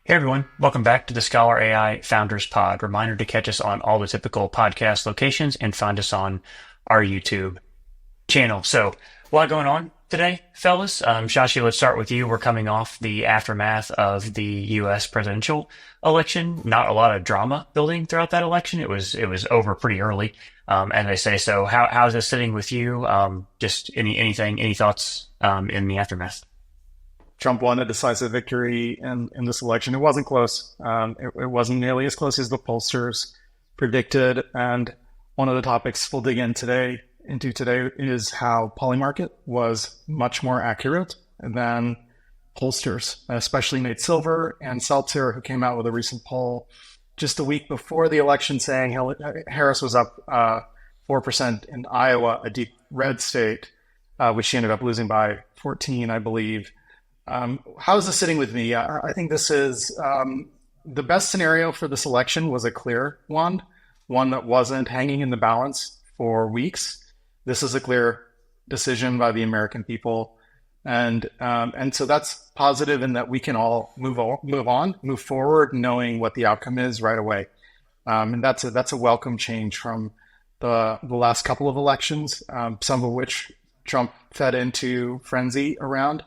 Hey everyone, welcome back to the ScholarAI Founders Pod. Reminder to catch us on all the typical podcast locations and find us on our YouTube channel. So, a lot going on today, fellas. Shashi, let's start with you. We're coming off the aftermath of the U.S. presidential election. Not a lot of drama building throughout that election. It was over pretty early, as I say. So, how's this sitting with you? Just any thoughts in the aftermath? Trump won a decisive victory in this election. It wasn't close. It wasn't nearly as close as the pollsters predicted. And one of the topics we'll dig into today is how PolyMarket was much more accurate than pollsters, especially Nate Silver and Seltzer, who came out with a recent poll just a week before the election saying Harris was up 4% in Iowa, a deep red state, which she ended up losing by 14, I believe. How is this sitting with me? I think this is the best scenario for this election was a clear one that wasn't hanging in the balance for weeks. This is a clear decision by the American people, and so that's positive in that we can all move forward, knowing what the outcome is right away, and that's a welcome change from the last couple of elections, some of which Trump fed into frenzy around.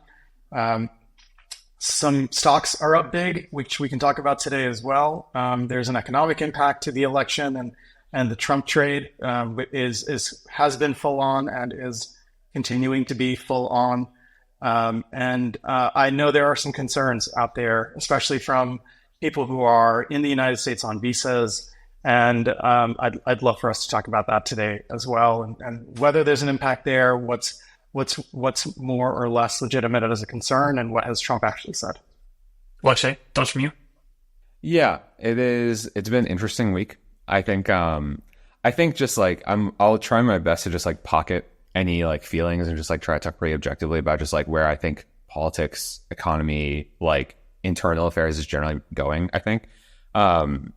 Some stocks are up big, which we can talk about today as well. There's an economic impact to the election, and the Trump trade has been full on and is continuing to be full on. I know there are some concerns out there, especially from people who are in the United States on visas. And I'd love for us to talk about that today as well, and whether there's an impact there, what's more or less legitimate as a concern, and what has Trump actually said. Alexei, thoughts from you? Yeah, it's been an interesting week. I think just like I'll try my best to just like pocket any like feelings and just like try to talk pretty objectively about just like where I think politics, economy, like internal affairs is generally going, I think. And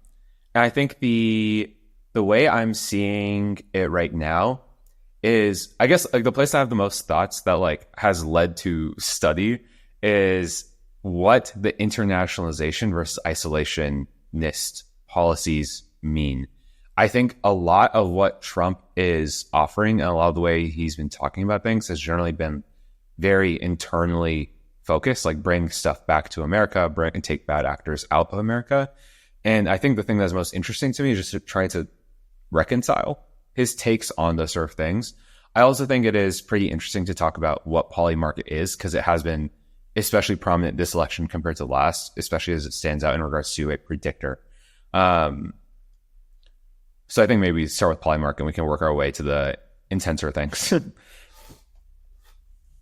I think the way I'm seeing it right now is, I guess, like the place I have the most thoughts that like has led to study is what the internationalization versus isolationist policies mean. I think a lot of what Trump is offering and a lot of the way he's been talking about things has generally been very internally focused, like bring stuff back to America, and take bad actors out of America. And I think the thing that's most interesting to me is just to try to reconcile his takes on those sort of things. I also think it is pretty interesting to talk about what PolyMarket is, because it has been especially prominent this election compared to last, especially as it stands out in regards to a predictor. So I think maybe start with PolyMarket and we can work our way to the intenser things.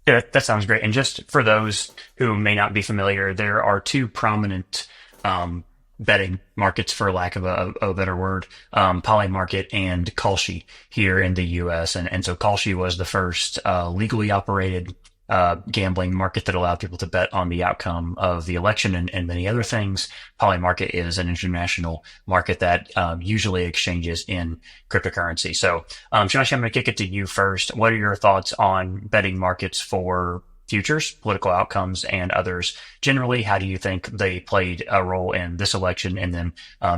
Yeah, that sounds great. And just for those who may not be familiar, there are two prominent betting markets, for lack of a better word, PolyMarket and Kalshi here in the U.S. And so Kalshi was the first legally operated gambling market that allowed people to bet on the outcome of the election and many other things. PolyMarket is an international market that usually exchanges in cryptocurrency. So, Josh, I'm going to kick it to you first. What are your thoughts on betting markets for futures, political outcomes, and others generally? How do you think they played a role in this election? And then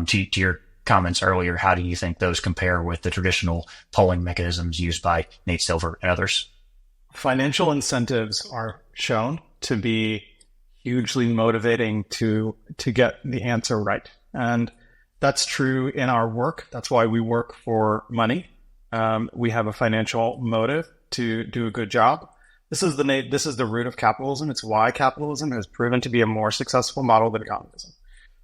to your comments earlier, how do you think those compare with the traditional polling mechanisms used by Nate Silver and others? Financial incentives are shown to be hugely motivating to get the answer right. And that's true in our work. That's why we work for money. We have a financial motive to do a good job. This is the root of capitalism. It's why capitalism has proven to be a more successful model than communism.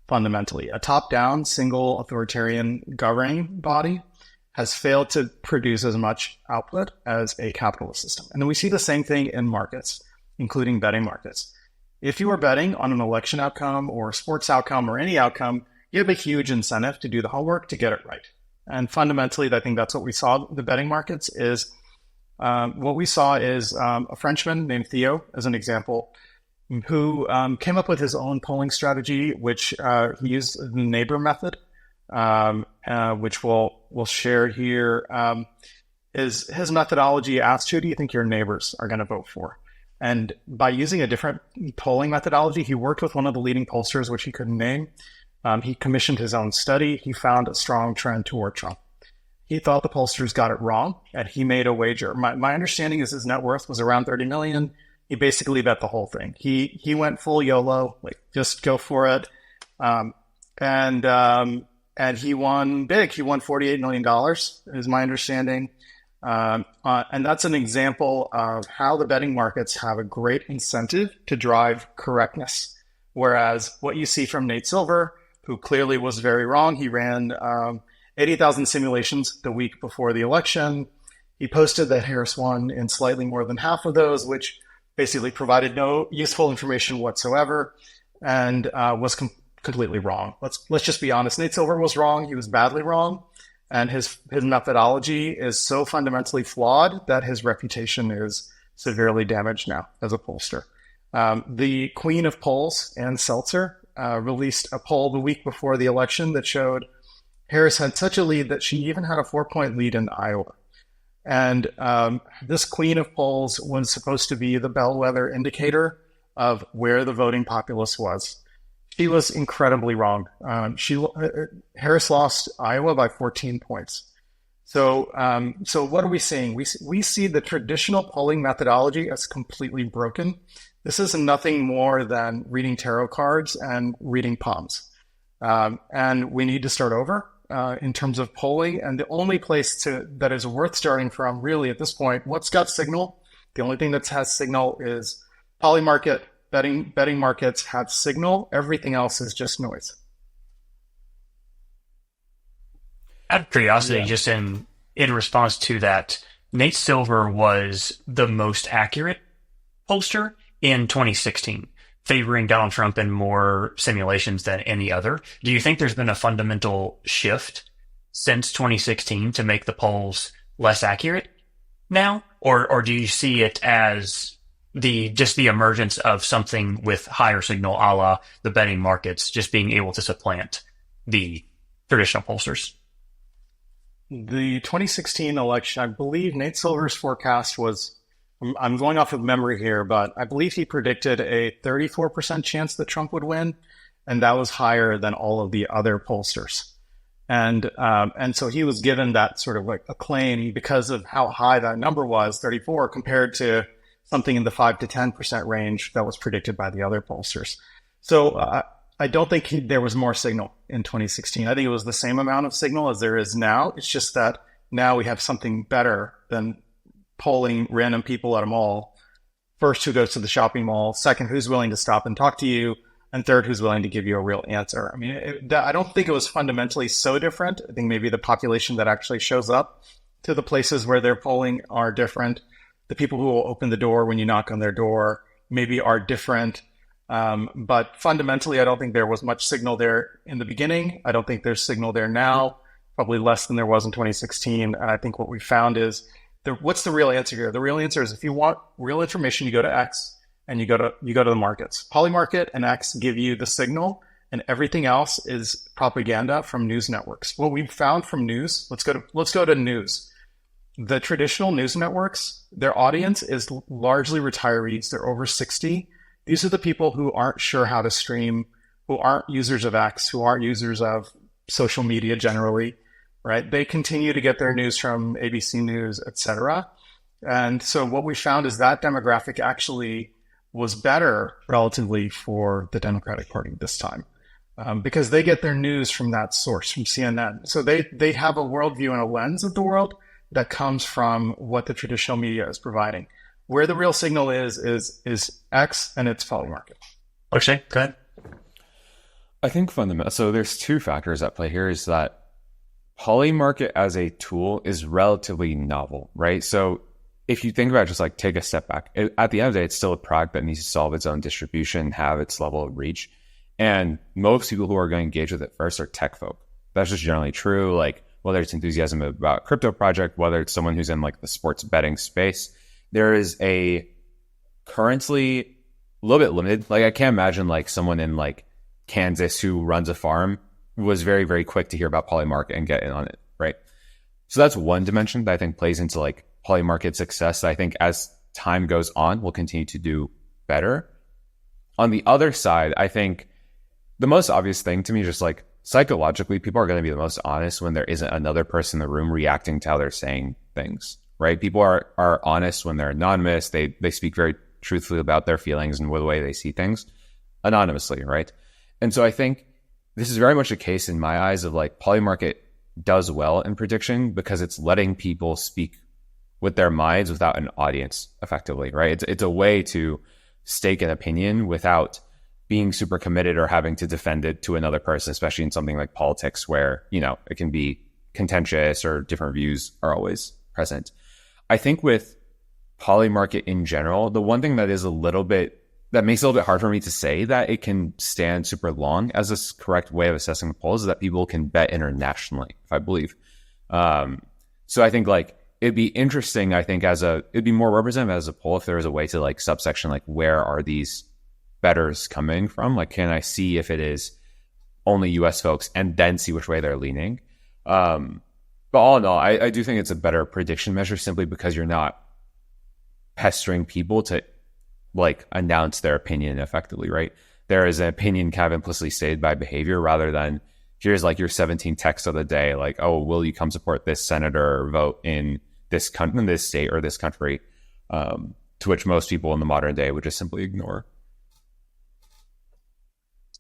Fundamentally, a top-down, single authoritarian governing body has failed to produce as much output as a capitalist system. And then we see the same thing in markets, including betting markets. If you are betting on an election outcome or a sports outcome or any outcome, you have a huge incentive to do the homework to get it right. And fundamentally, I think that's what we saw in the betting markets is what we saw is a Frenchman named Theo, as an example, who came up with his own polling strategy, which he used the neighbor method, which we'll share here. His methodology asked, who do you think your neighbors are going to vote for? And by using a different polling methodology, he worked with one of the leading pollsters, which he couldn't name. He commissioned his own study. He found a strong trend toward Trump. He thought the pollsters got it wrong, and he made a wager. My understanding is his net worth was around 30 million. He basically bet the whole thing. He went full YOLO, like just go for it. And he won big. He won $48 million, is my understanding. And that's an example of how the betting markets have a great incentive to drive correctness. Whereas what you see from Nate Silver, who clearly was very wrong, he ran 80,000 simulations the week before the election. He posted that Harris won in slightly more than half of those, which basically provided no useful information whatsoever, and was completely wrong. Let's just be honest. Nate Silver was wrong. He was badly wrong, and his methodology is so fundamentally flawed that his reputation is severely damaged now as a pollster. The queen of polls, Ann Seltzer, released a poll the week before the election that showed Harris had such a lead that she even had a 4-point lead in Iowa. And this queen of polls was supposed to be the bellwether indicator of where the voting populace was. She was incredibly wrong. Harris lost Iowa by 14 points. So what are we seeing? We see the traditional polling methodology as completely broken. This is nothing more than reading tarot cards and reading palms. And we need to start over. In terms of polling, and the only place that is worth starting from really at this point, what's got signal? The only thing that has signal is PolyMarket. Betting markets have signal. Everything else is just noise. Out of curiosity, just in response to that, Nate Silver was the most accurate pollster in 2016. Favoring Donald Trump in more simulations than any other. Do you think there's been a fundamental shift since 2016 to make the polls less accurate now? Or do you see it as the emergence of something with higher signal, a la the betting markets, just being able to supplant the traditional pollsters? The 2016 election, I believe Nate Silver's forecast was, I'm going off of memory here, but I believe he predicted a 34% chance that Trump would win, and that was higher than all of the other pollsters. And so he was given that sort of like acclaim because of how high that number was, 34, compared to something in the 5 to 10% range that was predicted by the other pollsters. So I don't think there was more signal in 2016. I think it was the same amount of signal as there is now. It's just that now we have something better than polling random people at a mall. First, who goes to the shopping mall. Second, who's willing to stop and talk to you. And third, who's willing to give you a real answer. I mean, I don't think it was fundamentally so different. I think maybe the population that actually shows up to the places where they're polling are different. The people who will open the door when you knock on their door maybe are different. But fundamentally, I don't think there was much signal there in the beginning. I don't think there's signal there now, probably less than there was in 2016. And I think what we found is, what's the real answer here? The real answer is if you want real information, you go to X and you go to the markets. PolyMarket and X give you the signal, and everything else is propaganda from news networks. What we've found from news, let's go to news. The traditional news networks, their audience is largely retirees. They're over 60. These are the people who aren't sure how to stream, who aren't users of X, who aren't users of social media generally. Right? They continue to get their news from ABC News, etc. And so what we found is that demographic actually was better relatively for the Democratic Party this time because they get their news from that source, from CNN. So they have a worldview and a lens of the world that comes from what the traditional media is providing. Where the real signal is X and it's PolyMarket. Okay, go ahead. I think so there's two factors at play here is that PolyMarket as a tool is relatively novel, right? So if you think about it, just like take a step back, at the end of the day, it's still a product that needs to solve its own distribution, have its level of reach. And most people who are going to engage with it first are tech folk. That's just generally true. Like whether it's enthusiasm about a crypto project, whether it's someone who's in like the sports betting space, there is a currently a little bit limited. Like I can't imagine like someone in like Kansas who runs a farm was very, very quick to hear about PolyMarket and get in on it, right? So that's one dimension that I think plays into like PolyMarket success. I think as time goes on, will continue to do better. On the other side, I think the most obvious thing to me, just like psychologically, people are going to be the most honest when there isn't another person in the room reacting to how they're saying things, right? People are honest when they're anonymous. They speak very truthfully about their feelings and the way they see things anonymously, right? And so I think this is very much a case in my eyes of like PolyMarket does well in prediction because it's letting people speak with their minds without an audience effectively, right? It's a way to stake an opinion without being super committed or having to defend it to another person, especially in something like politics where, you know, it can be contentious or different views are always present. I think with PolyMarket in general, the one thing that is that makes it a little bit hard for me to say that it can stand super long as a correct way of assessing the polls is that people can bet internationally, if I believe. So I think like it'd be interesting, I think it'd be more representative as a poll if there was a way to like subsection, like where are these bettors coming from? Like, can I see if it is only US folks and then see which way they're leaning? But all in all, I do think it's a better prediction measure simply because you're not pestering people to like announce their opinion effectively, right? There is an opinion kind of implicitly stated by behavior rather than here's like your 17 texts of the day, like, oh, will you come support this senator or vote in this country, in this state or this country, to which most people in the modern day would just simply ignore.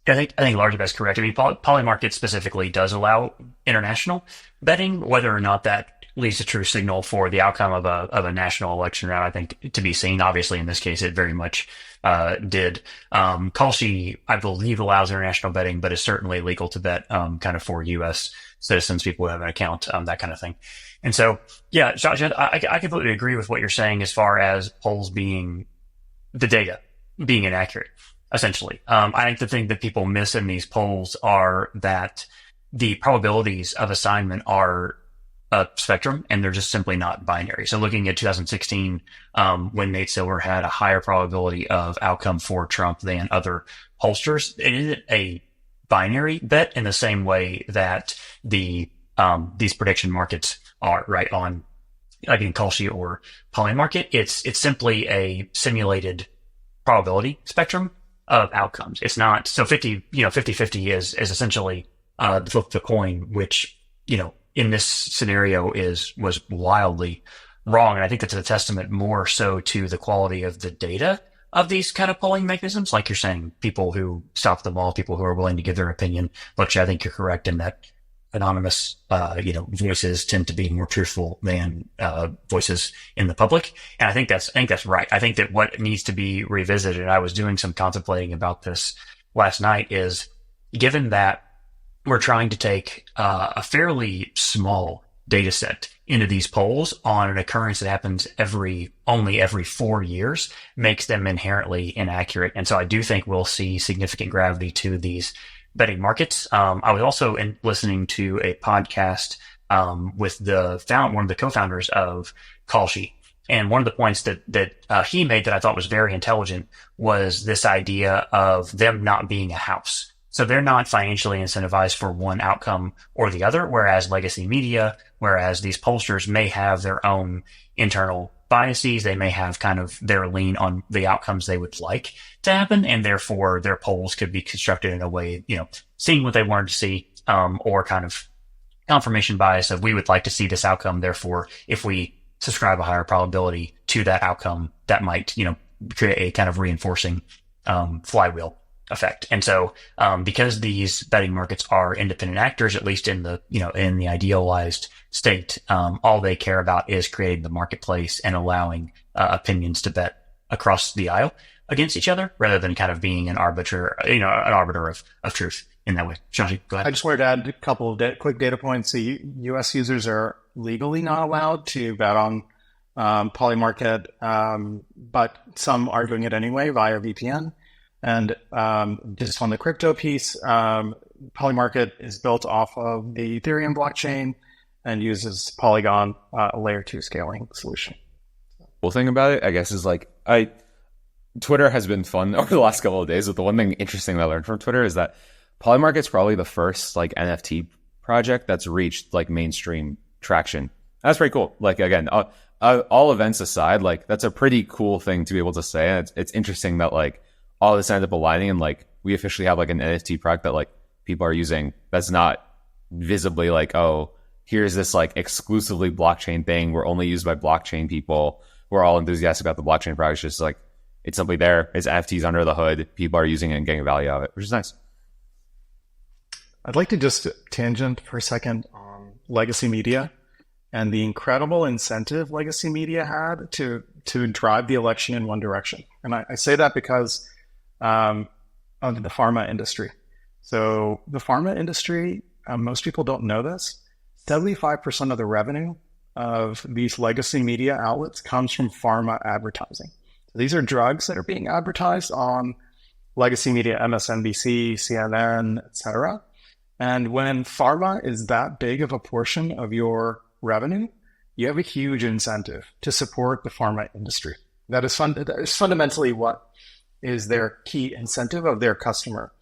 I think largely that's correct. I mean, PolyMarket specifically does allow international betting, whether or not that leads to true signal for the outcome of a national election round, I think, to be seen. Obviously, in this case, it very much did. Kalshi, I believe, allows international betting, but is certainly legal to bet kind of for U.S. citizens, people who have an account, that kind of thing. And so, yeah, Josh, I completely agree with what you're saying as far as polls being the data being inaccurate, essentially. I think the thing that people miss in these polls are that the probabilities of assignment are a spectrum, and they're just simply not binary. So looking at 2016, when Nate Silver had a higher probability of outcome for Trump than other pollsters, it isn't a binary bet in the same way that these prediction markets are, right? On like in Kalshi or PolyMarket, it's simply a simulated probability spectrum of outcomes. It's not so 50-50 is essentially the flip of the coin, which, you know, in this scenario was wildly wrong. And I think that's a testament more so to the quality of the data of these kind of polling mechanisms. Like you're saying, people who stop them all, people who are willing to give their opinion, which I think you're correct in that anonymous, voices tend to be more truthful than, voices in the public. And I think that's right. I think that what needs to be revisited, I was doing some contemplating about this last night, is given that we're trying to take a fairly small data set into these polls on an occurrence that happens only every 4 years, makes them inherently inaccurate. And so I do think we'll see significant gravity to these betting markets. I was also listening to a podcast with one of the co-founders of Kalshi. And one of the points that he made that I thought was very intelligent was this idea of them not being a house. So they're not financially incentivized for one outcome or the other, whereas legacy media, whereas these pollsters may have their own internal biases. They may have kind of their lean on the outcomes they would like to happen, and therefore their polls could be constructed in a way, seeing what they wanted to see, or kind of confirmation bias of we would like to see this outcome. Therefore, if we subscribe a higher probability to that outcome, that might, create a kind of reinforcing flywheel effect. And so, because these betting markets are independent actors, at least in the, in the idealized state, all they care about is creating the marketplace and allowing opinions to bet across the aisle against each other, rather than kind of being an arbiter, an arbiter of truth in that way. Shashi, go ahead. I just wanted to add a couple of quick data points. The U.S. users are legally not allowed to bet on PolyMarket, but some are doing it anyway via VPN. And just on the crypto piece, PolyMarket is built off of the Ethereum blockchain and uses Polygon, a layer 2 scaling solution. Cool thing about it, I guess, is like Twitter has been fun over the last couple of days. But the one thing interesting that I learned from Twitter is that PolyMarket's probably the first like NFT project that's reached like mainstream traction. That's pretty cool. Like, again, all events aside, like that's a pretty cool thing to be able to say. And it's interesting that like all this ended up aligning, and like we officially have like an NFT product that like people are using that's not visibly like, oh, here's this like exclusively blockchain thing. We're only used by blockchain people. We're all enthusiastic about the blockchain product. It's just like, it's simply there. It's NFTs under the hood. People are using it and getting value out of it, which is nice. I'd like to just tangent for a second on legacy media and the incredible incentive legacy media had to drive the election in one direction. And I say that because of the pharma industry. So the pharma industry, most people don't know this, 75% of the revenue of these legacy media outlets comes from pharma advertising. So these are drugs that are being advertised on legacy media, MSNBC, CNN, etc. And when pharma is that big of a portion of your revenue, you have a huge incentive to support the pharma industry. That is fundamentally what is their key incentive of their customer.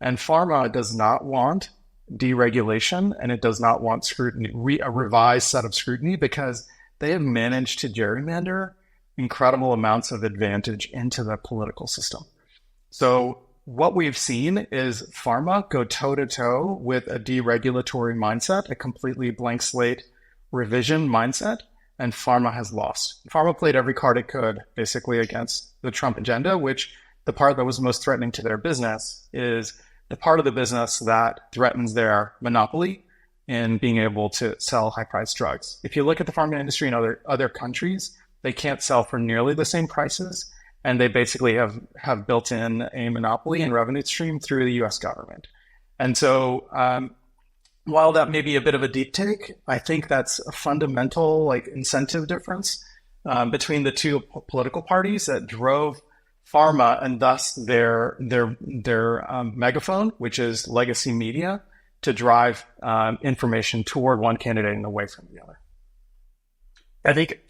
And pharma does not want deregulation, and it does not want scrutiny, a revised set of scrutiny, because they have managed to gerrymander incredible amounts of advantage into the political system. So what we've seen is pharma go toe-to-toe with a deregulatory mindset, a completely blank slate revision mindset, and pharma has lost. Pharma played every card it could, basically, against the Trump agenda, which the part that was most threatening to their business is the part of the business that threatens their monopoly in being able to sell high-priced drugs. If you look at the pharma industry in other countries, they can't sell for nearly the same prices, and they basically have built in a monopoly and revenue stream through the US government. And so while that may be a bit of a deep take, I think that's a fundamental like incentive difference between the two political parties that drove pharma and thus their megaphone, which is legacy media, to drive information toward one candidate and away from the other. I think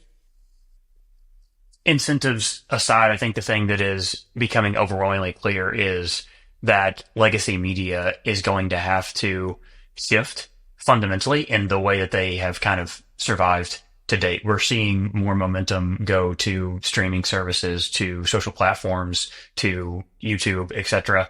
incentives aside, I think the thing that is becoming overwhelmingly clear is that legacy media is going to have to shift fundamentally in the way that they have kind of survived to date. We're seeing more momentum go to streaming services, to social platforms, to YouTube, etc.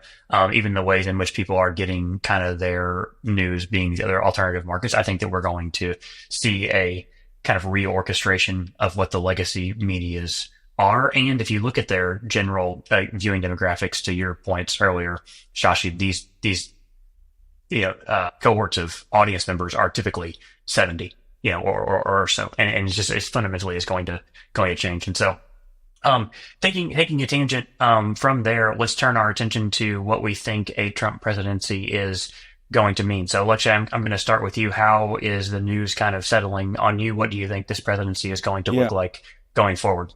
Even the ways in which people are getting kind of their news being the other alternative markets. I think that we're going to see a kind of reorchestration of what the legacy medias are. And if you look at their general viewing demographics, to your points earlier, Shashi, these cohorts of audience members are typically 70. Or so, and it's fundamentally is going to change. And so, taking a tangent from there, let's turn our attention to what we think a Trump presidency is going to mean. So, Lexi, I'm going to start with you. How is the news kind of settling on you? What do you think this presidency is going to look like going forward?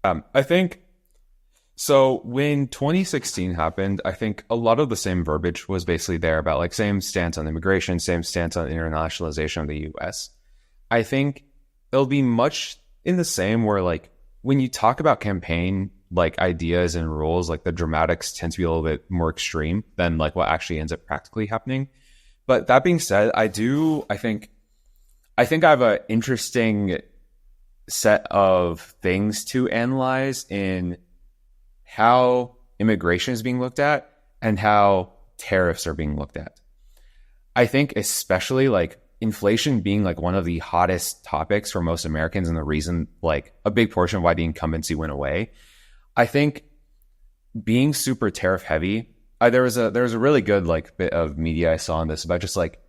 I think. So when 2016 happened, I think a lot of the same verbiage was basically there about like same stance on immigration, same stance on internationalization of the US. I think it'll be much in the same where like when you talk about campaign like ideas and rules, like the dramatics tend to be a little bit more extreme than like what actually ends up practically happening. But that being said, I think I have an interesting set of things to analyze in how immigration is being looked at and how tariffs are being looked at. I think especially like inflation being like one of the hottest topics for most Americans and the reason like a big portion of why the incumbency went away. I think being super tariff heavy, there was a really good like bit of media I saw on this about just like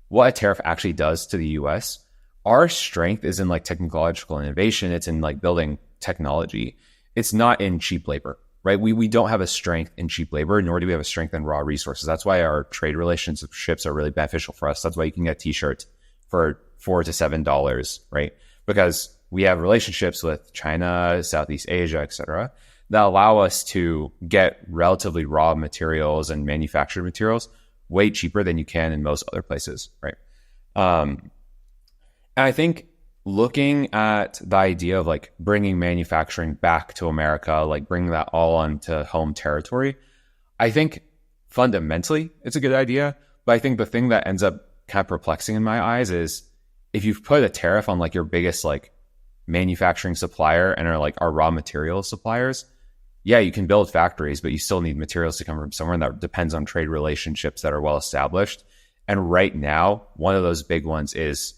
what a tariff actually does to the US. Our strength is in like technological innovation. It's in like building technology. It's not in cheap labor. Right? We don't have a strength in cheap labor, nor do we have a strength in raw resources. That's why our trade relationships are really beneficial for us. That's why you can get t-shirts for $4 to $7, right? Because we have relationships with China, Southeast Asia, etc., that allow us to get relatively raw materials and manufactured materials way cheaper than you can in most other places, right? And I think looking at the idea of like bringing manufacturing back to America, like bringing that all onto home territory, I think fundamentally it's a good idea. But I think the thing that ends up kind of perplexing in my eyes is if you've put a tariff on like your biggest like manufacturing supplier and are like our raw material suppliers, yeah, you can build factories, but you still need materials to come from somewhere, and that depends on trade relationships that are well established. And right now, one of those big ones is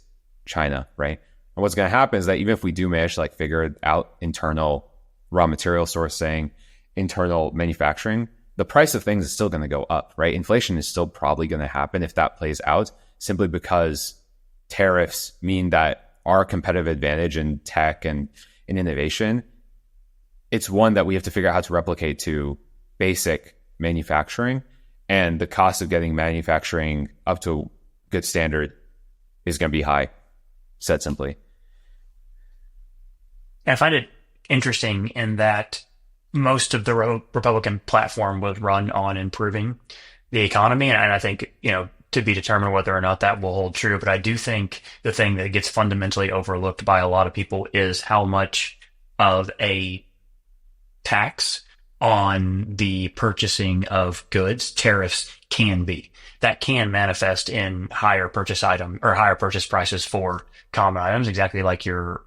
China, right? And what's going to happen is that even if we do manage to like figure out internal raw material sourcing, internal manufacturing, the price of things is still going to go up, right? Inflation is still probably going to happen if that plays out, simply because tariffs mean that our competitive advantage in tech and in innovation, it's one that we have to figure out how to replicate to basic manufacturing. And the cost of getting manufacturing up to a good standard is going to be high, said simply. And I find it interesting in that most of the Republican platform was run on improving the economy. And I think, to be determined whether or not that will hold true. But I do think the thing that gets fundamentally overlooked by a lot of people is how much of a tax on the purchasing of goods tariffs can be. That can manifest in higher purchase prices for common items, exactly like you're,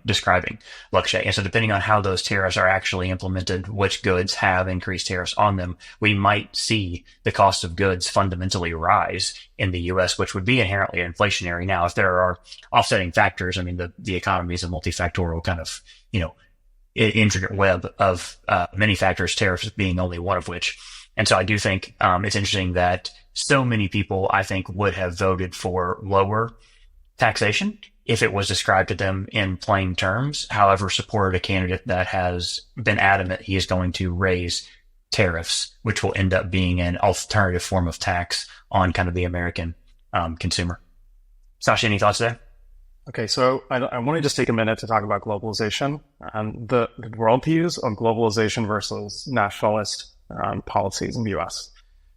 describing, Lakshay. And so depending on how those tariffs are actually implemented, which goods have increased tariffs on them, we might see the cost of goods fundamentally rise in the US, which would be inherently inflationary. Now, if there are offsetting factors, I mean, the economy is a multifactorial kind of, intricate web of many factors, tariffs being only one of which. And so I do think it's interesting that so many people, I think, would have voted for lower taxation if it was described to them in plain terms, however, supported a candidate that has been adamant he is going to raise tariffs, which will end up being an alternative form of tax on kind of the American consumer. Sasha, any thoughts there? Okay, so I want to just take a minute to talk about globalization and the worldviews of globalization versus nationalist policies in the US.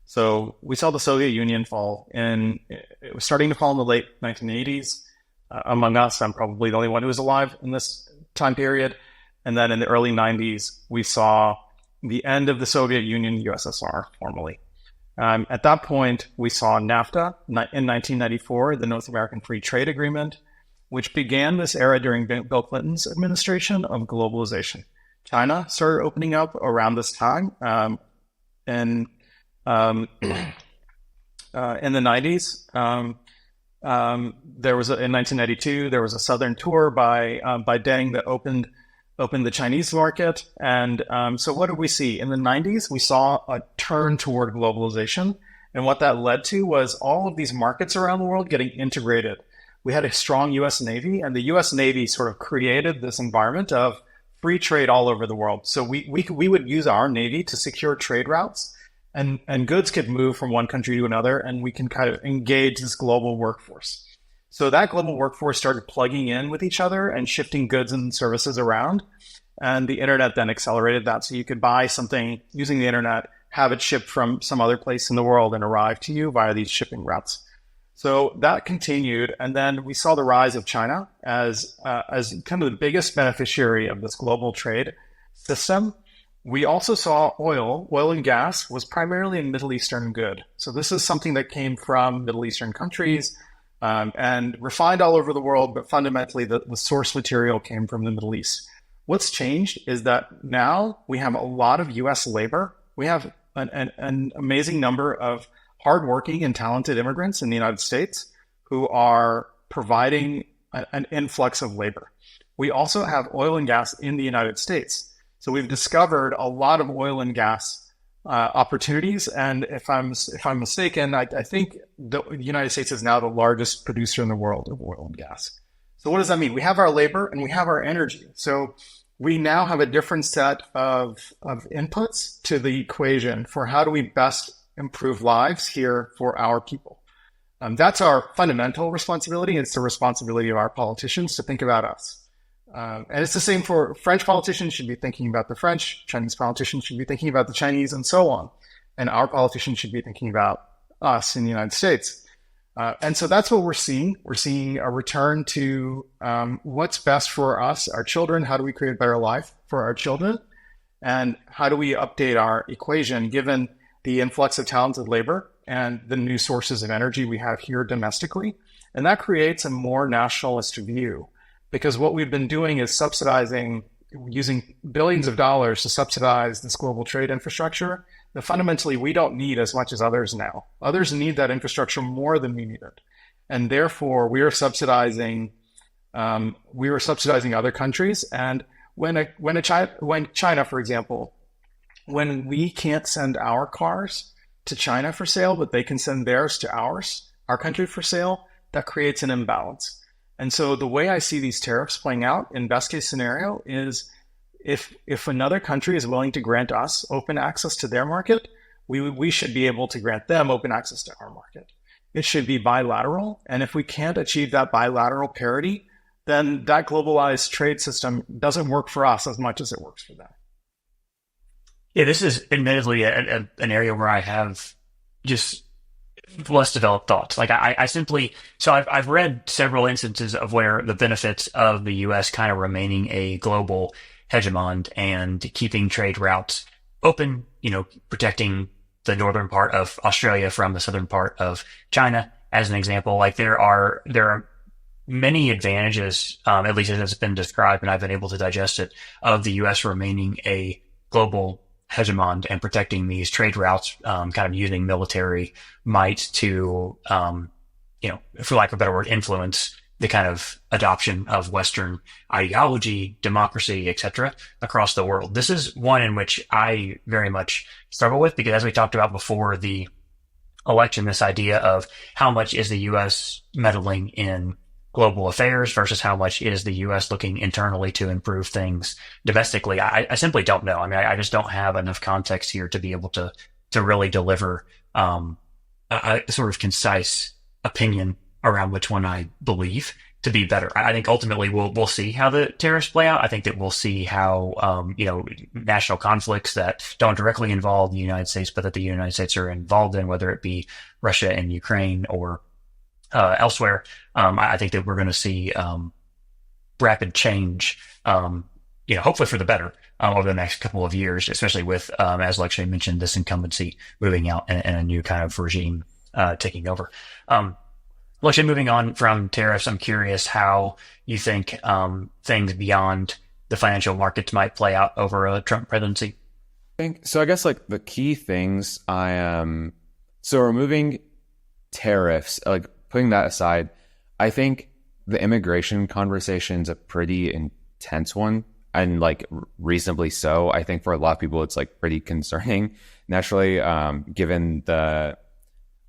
So we saw the Soviet Union fall it was starting to fall in the late 1980s. Among us, I'm probably the only one who was alive in this time period. And then in the early 90s, we saw the end of the Soviet Union, USSR, formally. At that point, we saw NAFTA in 1994, the North American Free Trade Agreement, which began this era during Bill Clinton's administration of globalization. China started opening up around this time. In the 90s, in 1992, there was a Southern tour by Deng that opened the Chinese market. And so what did we see? In the 90s, we saw a turn toward globalization. And what that led to was all of these markets around the world getting integrated. We had a strong U.S. Navy, and the U.S. Navy sort of created this environment of free trade all over the world. So we would use our Navy to secure trade routes, and goods could move from one country to another, and we can kind of engage this global workforce. So that global workforce started plugging in with each other and shifting goods and services around. And the internet then accelerated that. So you could buy something using the internet, have it shipped from some other place in the world and arrive to you via these shipping routes. So that continued, and then we saw the rise of China as kind of the biggest beneficiary of this global trade system. We also saw oil and gas was primarily a Middle Eastern good. So this is something that came from Middle Eastern countries and refined all over the world, but fundamentally the source material came from the Middle East. What's changed is that now we have a lot of US labor. We have an amazing number of hardworking and talented immigrants in the United States who are providing an influx of labor. We also have oil and gas in the United States. So we've discovered a lot of oil and gas opportunities. And if I'm mistaken, I think the United States is now the largest producer in the world of oil and gas. So what does that mean? We have our labor and we have our energy. So we now have a different set of inputs to the equation for how do we best improve lives here for our people. That's our fundamental responsibility. It's the responsibility of our politicians to think about us. And it's the same for French politicians should be thinking about the French, Chinese politicians should be thinking about the Chinese, and so on. And our politicians should be thinking about us in the United States. And so that's what we're seeing. We're seeing a return to what's best for us, our children. How do we create a better life for our children? And how do we update our equation given the influx of talented labor and the new sources of energy we have here domestically? And that creates a more nationalist view, because what we've been doing is using billions of dollars to subsidize this global trade infrastructure that fundamentally we don't need as much as others now. Others need that infrastructure more than we need it. And therefore, we are subsidizing other countries. And when China, for example, when we can't send our cars to China for sale, but they can send theirs to our country for sale, that creates an imbalance. And so the way I see these tariffs playing out in best case scenario is if another country is willing to grant us open access to their market, we should be able to grant them open access to our market. It should be bilateral. And if we can't achieve that bilateral parity, then that globalized trade system doesn't work for us as much as it works for them. Yeah, this is admittedly an area where I have just less developed thoughts. Like I've read several instances of where the benefits of the U.S. kind of remaining a global hegemon and keeping trade routes open, protecting the northern part of Australia from the southern part of China, as an example. Like there are many advantages, at least as it's been described, and I've been able to digest it, of the U.S. remaining a global hegemon and protecting these trade routes, kind of using military might to, for lack of a better word, influence the kind of adoption of Western ideology, democracy, etc., across the world. This is one in which I very much struggle with, because as we talked about before the election, this idea of how much is the U.S. meddling in global affairs versus how much is the U.S. looking internally to improve things domestically. I simply don't know. I mean, I just don't have enough context here to be able to really deliver a sort of concise opinion around which one I believe to be better. I think ultimately we'll see how the tariffs play out. I think that we'll see how national conflicts that don't directly involve the United States, but that the United States are involved in, whether it be Russia and Ukraine or elsewhere. I think that we're going to see rapid change, hopefully for the better over the next couple of years, especially with, as Lakshay mentioned, this incumbency moving out and a new kind of regime taking over. Lakshay, moving on from tariffs, I'm curious how you think things beyond the financial markets might play out over a Trump presidency. I guess like the key things so removing tariffs, like putting that aside, I think the immigration conversation is a pretty intense one, and like reasonably so. I think for a lot of people, it's like pretty concerning, naturally, given the,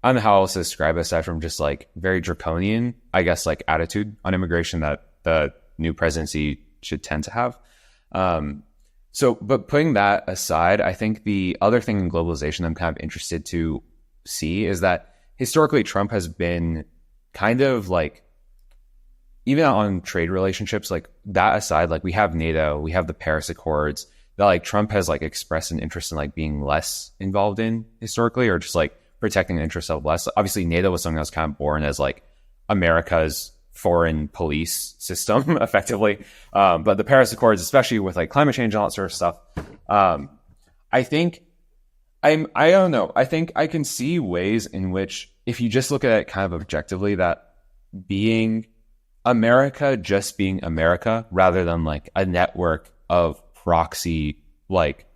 I don't know how else to describe it aside from just like very draconian, I guess, like attitude on immigration that the new presidency should tend to have. But putting that aside, I think the other thing in globalization I'm kind of interested to see is that historically, Trump has been kind of like, even on trade relationships, like that aside, like we have NATO, we have the Paris Accords, that like Trump has like expressed an interest in like being less involved in historically, or just like protecting the interests of less. Obviously, NATO was something that was kind of born as like America's foreign police system, effectively. But the Paris Accords, especially with like climate change and all that sort of stuff, I think I don't know. I think I can see ways in which, if you just look at it kind of objectively, that being America just being America rather than like a network of proxy like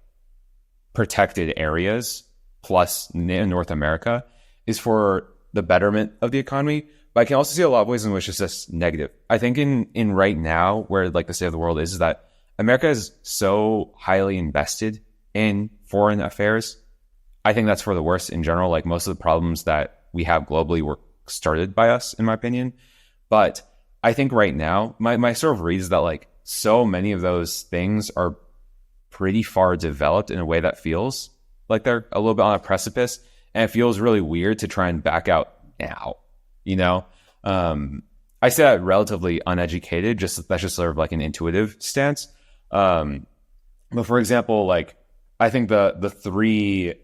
protected areas plus North America is for the betterment of the economy. But I can also see a lot of ways in which it's just negative. I think in right now, where like the state of the world is that America is so highly invested in foreign affairs. I think that's for the worst in general. Like most of the problems that we have globally were started by us, in my opinion. But I think right now, my sort of read is that like so many of those things are pretty far developed in a way that feels like they're a little bit on a precipice. And it feels really weird to try and back out now, you know? I say that relatively uneducated, that's just sort of like an intuitive stance. But for example, like I think the three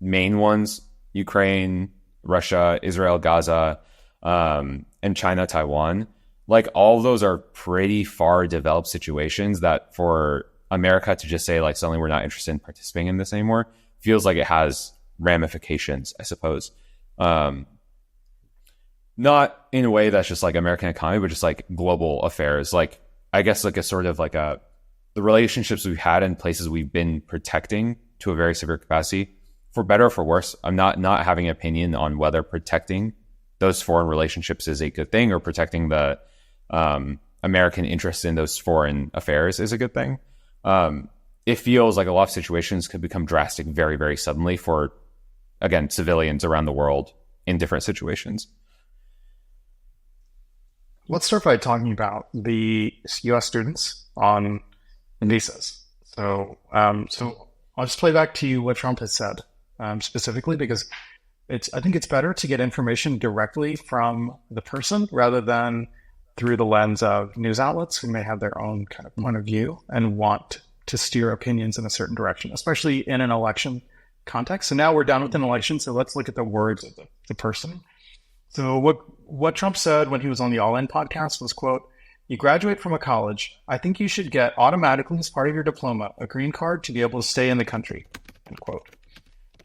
main ones, Ukraine, Russia, Israel, Gaza, and China, Taiwan, like all of those are pretty far developed situations that for America to just say like suddenly we're not interested in participating in this anymore feels like it has ramifications, I suppose. not in a way that's just like American economy, but just like global affairs. Like, I guess like a sort of like the relationships we've had in places we've been protecting to a very severe capacity, for better or for worse. I'm not having an opinion on whether protecting those foreign relationships is a good thing or protecting the American interest in those foreign affairs is a good thing. It feels like a lot of situations could become drastic very, very suddenly for, again, civilians around the world in different situations. Let's start by talking about the U.S. students on visas. So I'll just play back to you what Trump has said specifically, because I think it's better to get information directly from the person rather than through the lens of news outlets who may have their own kind of point of view and want to steer opinions in a certain direction, especially in an election context. So now we're done with an election, so let's look at the words of the person. So what Trump said when he was on the All In podcast was, quote, "You graduate from a college, I think you should get automatically as part of your diploma a green card to be able to stay in the country," end quote.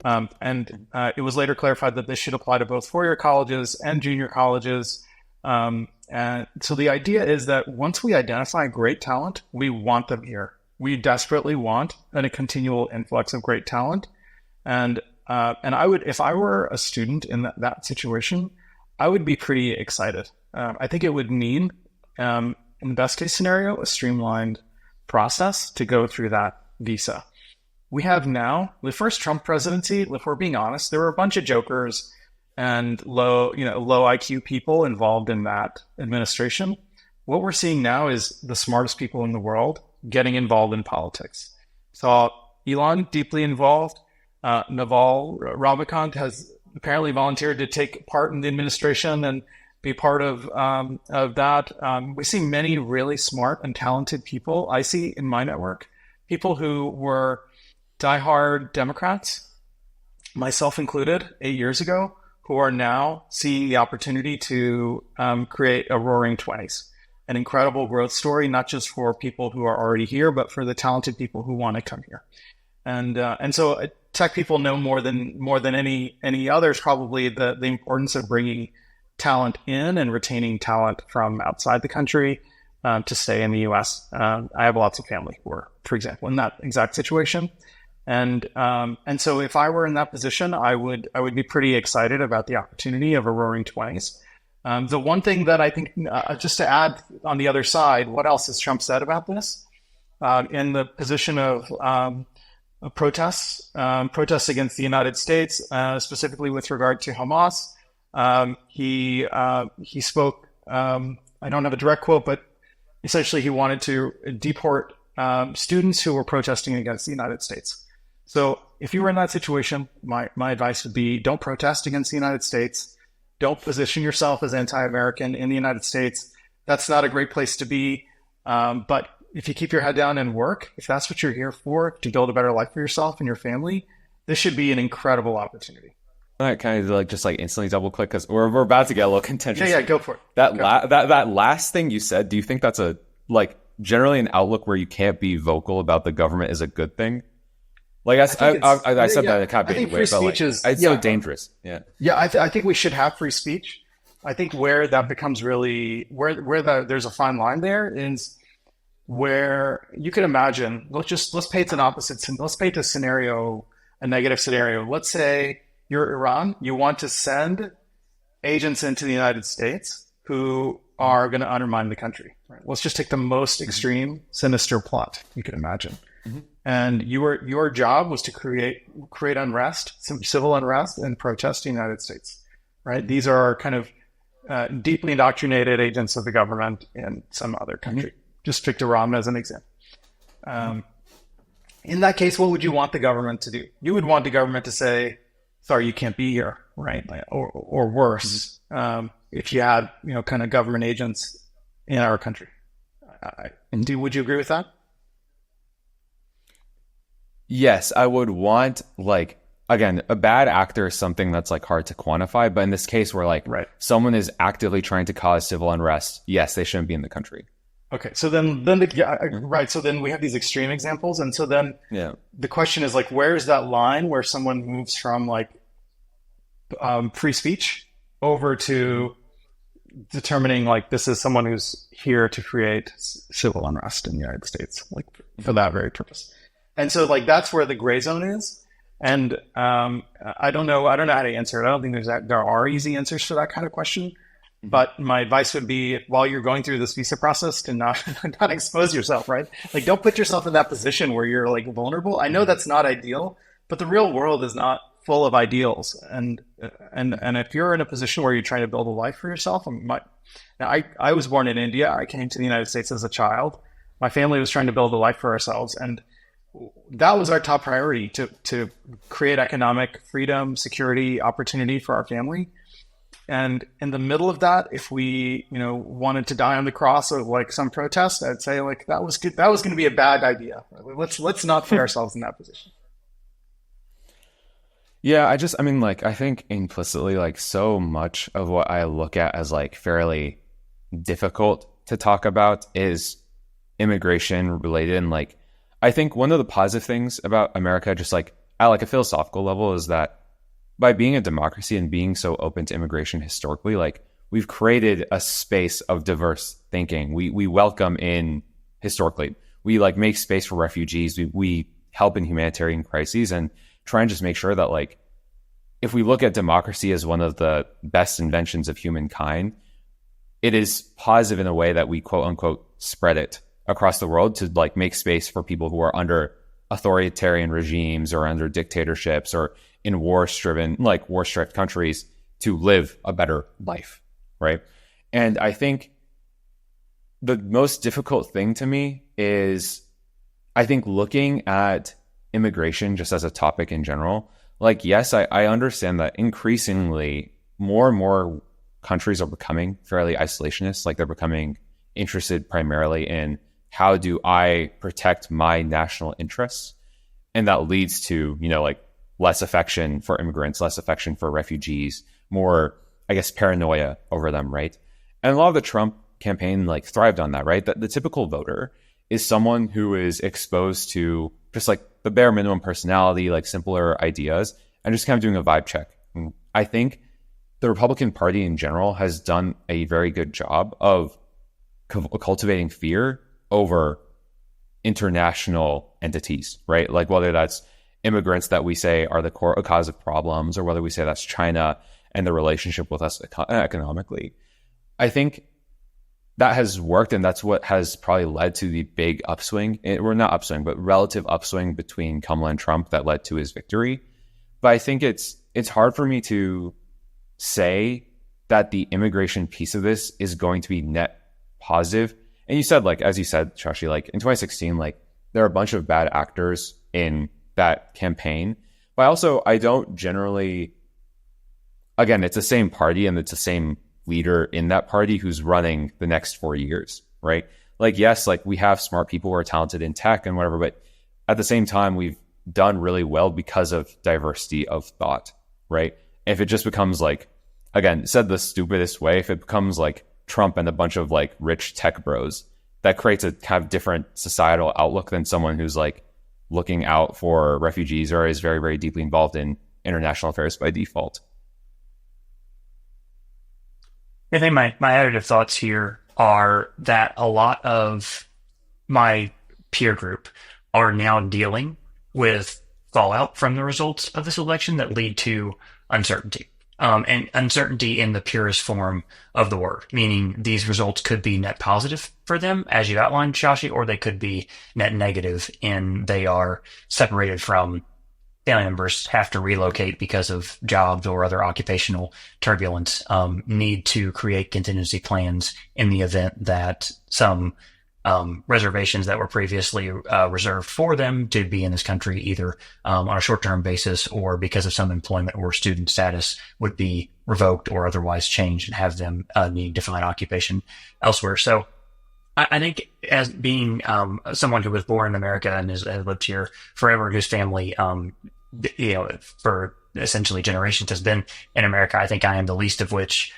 It was later clarified that this should apply to both four-year colleges and junior colleges. And so the idea is that once we identify great talent, we want them here. We desperately want a continual influx of great talent. And I would, if I were a student in that situation, I would be pretty excited. I think it would mean, in the best case scenario, a streamlined process to go through that visa. We have now, the first Trump presidency, if we're being honest, there were a bunch of jokers and low IQ people involved in that administration. What we're seeing now is the smartest people in the world getting involved in politics. Saw Elon deeply involved. Naval Ravikant has apparently volunteered to take part in the administration and be part of that. We see many really smart and talented people. I see in my network people who were diehard Democrats, myself included, 8 years ago, who are now seeing the opportunity to create a roaring 20s, an incredible growth story, not just for people who are already here, but for the talented people who want to come here. And so tech people know more than any others probably the importance of bringing talent in and retaining talent from outside the country to stay in the U.S. I have lots of family who are, for example, in that exact situation. And so if I were in that position, I would be pretty excited about the opportunity of a roaring 20s. The one thing that I think, just to add on the other side, what else has Trump said about this? In the position of protests against the United States, specifically with regard to Hamas, he spoke, I don't have a direct quote, but essentially he wanted to deport students who were protesting against the United States. So if you were in that situation, my advice would be don't protest against the United States. Don't position yourself as anti-American in the United States. That's not a great place to be. But if you keep your head down and work, if that's what you're here for, to build a better life for yourself and your family, this should be an incredible opportunity. All right, kind of just instantly double click because we're about to get a little contentious. Yeah, go for it. That last thing you said, do you think that's generally an outlook where you can't be vocal about the government is a good thing? I said that in kind of big way, but it's so dangerous. Yeah, I think we should have free speech. I think where that becomes really there's a fine line there is where you can imagine. Let's paint an opposite. Let's paint a negative scenario. Let's say you're Iran. You want to send agents into the United States who are going to undermine the country. Right? Let's just take the most extreme, sinister plot you can imagine. Mm-hmm. And your job was to create unrest, some civil unrest, and protest in the United States, right? These are kind of deeply indoctrinated agents of the government in some other country. Mm-hmm. Just picked Iran as an example. In that case, what would you want the government to do? You would want the government to say, "Sorry, you can't be here," right? Or worse, mm-hmm. If you had kind of government agents in our country. Would you agree with that? Yes, I would want, again, a bad actor is something that's hard to quantify. But in this case where right. someone is actively trying to cause civil unrest, yes, they shouldn't be in the country. Okay, so then right. So then we have these extreme examples. And so then the question is where is that line where someone moves from free speech over to determining like this is someone who's here to create civil unrest in the United States, like for that very purpose. And so like that's where the gray zone is. And I don't know how to answer it. I don't think there are easy answers to that kind of question. But my advice would be, while you're going through this visa process, to not expose yourself, right? Like, don't put yourself in that position where you're like vulnerable. I know that's not ideal, but the real world is not full of ideals. And if you're in a position where you're trying to build a life for yourself, I was born in India. I came to the United States as a child. My family was trying to build a life for ourselves, and that was our top priority, to create economic freedom, security, opportunity for our family. And in the middle of that, if we, wanted to die on the cross of like some protest, I'd say like that was good. That was going to be a bad idea. Let's not put ourselves in that position. Yeah, I think implicitly, like, so much of what I look at as like fairly difficult to talk about is immigration related. And like, I think one of the positive things about America, just like at like a philosophical level, is that by being a democracy and being so open to immigration historically, like, we've created a space of diverse thinking. We welcome in historically. We like make space for refugees. We help in humanitarian crises and try and just make sure that like, if we look at democracy as one of the best inventions of humankind, it is positive in a way that we quote unquote spread it across the world to like make space for people who are under authoritarian regimes or under dictatorships or in war-stripped countries to live a better life, right? And I think the most difficult thing to me is, I think, looking at immigration just as a topic in general. Like, yes, I understand that increasingly more and more countries are becoming fairly isolationist. Like, they're becoming interested primarily in how do I protect my national interests? And that leads to, like, less affection for immigrants, less affection for refugees, more, I guess, paranoia over them, right? And a lot of the Trump campaign like thrived on that, right? That the typical voter is someone who is exposed to just like the bare minimum personality, like simpler ideas, and just kind of doing a vibe check. And I think the Republican Party in general has done a very good job of cultivating fear over international entities, right? Like, whether that's immigrants that we say are the cause of problems, or whether we say that's China and the relationship with us economically. I think that has worked, and that's what has probably led to the big upswing, or not upswing, but relative upswing between Kamala and Trump that led to his victory. But I think it's hard for me to say that the immigration piece of this is going to be net positive. And you said, like, as you said, Shashi, like in 2016, like there are a bunch of bad actors in that campaign. But I don't generally, again, it's the same party and it's the same leader in that party who's running the next 4 years, right? Like, yes, like we have smart people who are talented in tech and whatever, but at the same time, we've done really well because of diversity of thought, right? If it just becomes like, again, said the stupidest way, if it becomes like Trump and a bunch of like rich tech bros, that creates a kind of different societal outlook than someone who's like looking out for refugees or is very, very deeply involved in international affairs by default. I think my additive thoughts here are that a lot of my peer group are now dealing with fallout from the results of this election that lead to uncertainty. And uncertainty in the purest form of the word, meaning these results could be net positive for them, as you outlined, Shashi, or they could be net negative in they are separated from family members, have to relocate because of jobs or other occupational turbulence, need to create contingency plans in the event that some reservations that were previously reserved for them to be in this country, either on a short-term basis or because of some employment or student status, would be revoked or otherwise changed and have them need to find occupation elsewhere. So I think, as being someone who was born in America and has lived here forever, whose family, for essentially generations has been in America, I think I am the least of which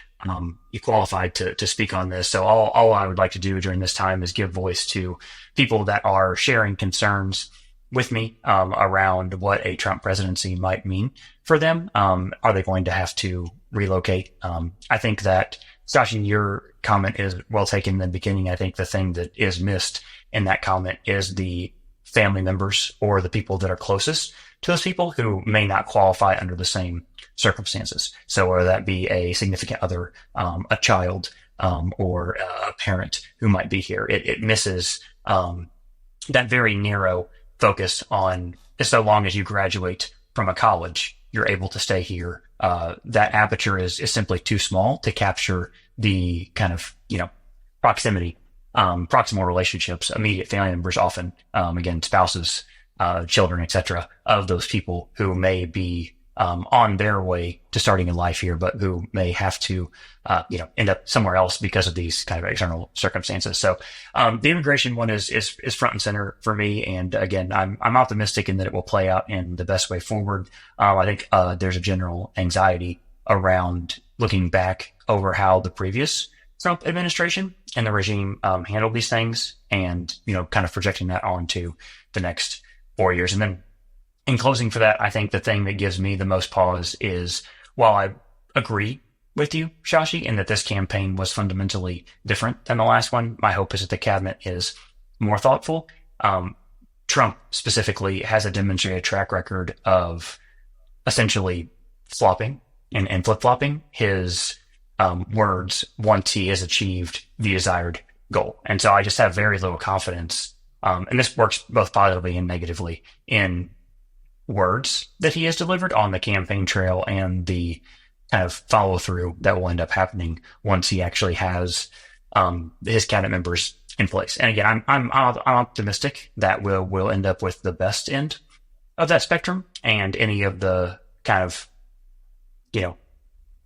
you qualified to speak on this. So all I would like to do during this time is give voice to people that are sharing concerns with me around what a Trump presidency might mean for them. Are they going to have to relocate? I think that Joshing, your comment is well taken in the beginning. I think the thing that is missed in that comment is the family members or the people that are closest to those people who may not qualify under the same circumstances. So whether that be a significant other, a child, or a parent who might be here, it misses, that very narrow focus on so long as you graduate from a college, you're able to stay here. That aperture is simply too small to capture the kind of, proximity, proximal relationships, immediate family members, often, again, spouses, children, etc., of those people who may be, on their way to starting a life here, but who may have to, end up somewhere else because of these kind of external circumstances. So, the immigration one is front and center for me. And again, I'm optimistic in that it will play out in the best way forward. I think, there's a general anxiety around looking back over how the previous Trump administration and the regime, handled these things and, kind of projecting that onto the next 4 years. And then, in closing for that, I think the thing that gives me the most pause is, while I agree with you, Shashi, in that this campaign was fundamentally different than the last one, my hope is that the cabinet is more thoughtful. Trump specifically has a demonstrated track record of essentially flopping and flip-flopping his words once he has achieved the desired goal. And so I just have very little confidence, and this works both positively and negatively, in words that he has delivered on the campaign trail and the kind of follow through that will end up happening once he actually has his cabinet members in place. And again, I'm optimistic that we'll end up with the best end of that spectrum, and any of the kind of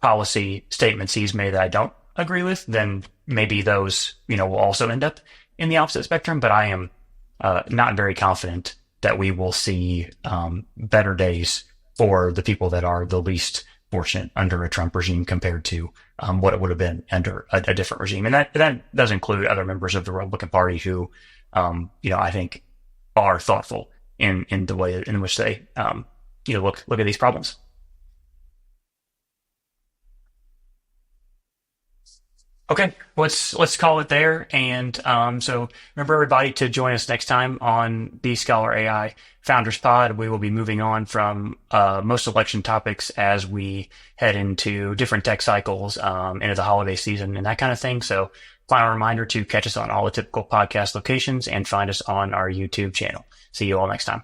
policy statements he's made that I don't agree with, then maybe those will also end up in the opposite spectrum. But I am not very confident that we will see better days for the people that are the least fortunate under a Trump regime compared to what it would have been under a different regime. And that does include other members of the Republican Party who, I think are thoughtful in the way in which they, look at these problems. Okay, let's call it there. And so remember, everybody, to join us next time on the ScholarAI Founders Pod. We will be moving on from most election topics as we head into different tech cycles, into the holiday season and that kind of thing. So final reminder to catch us on all the typical podcast locations and find us on our YouTube channel. See you all next time.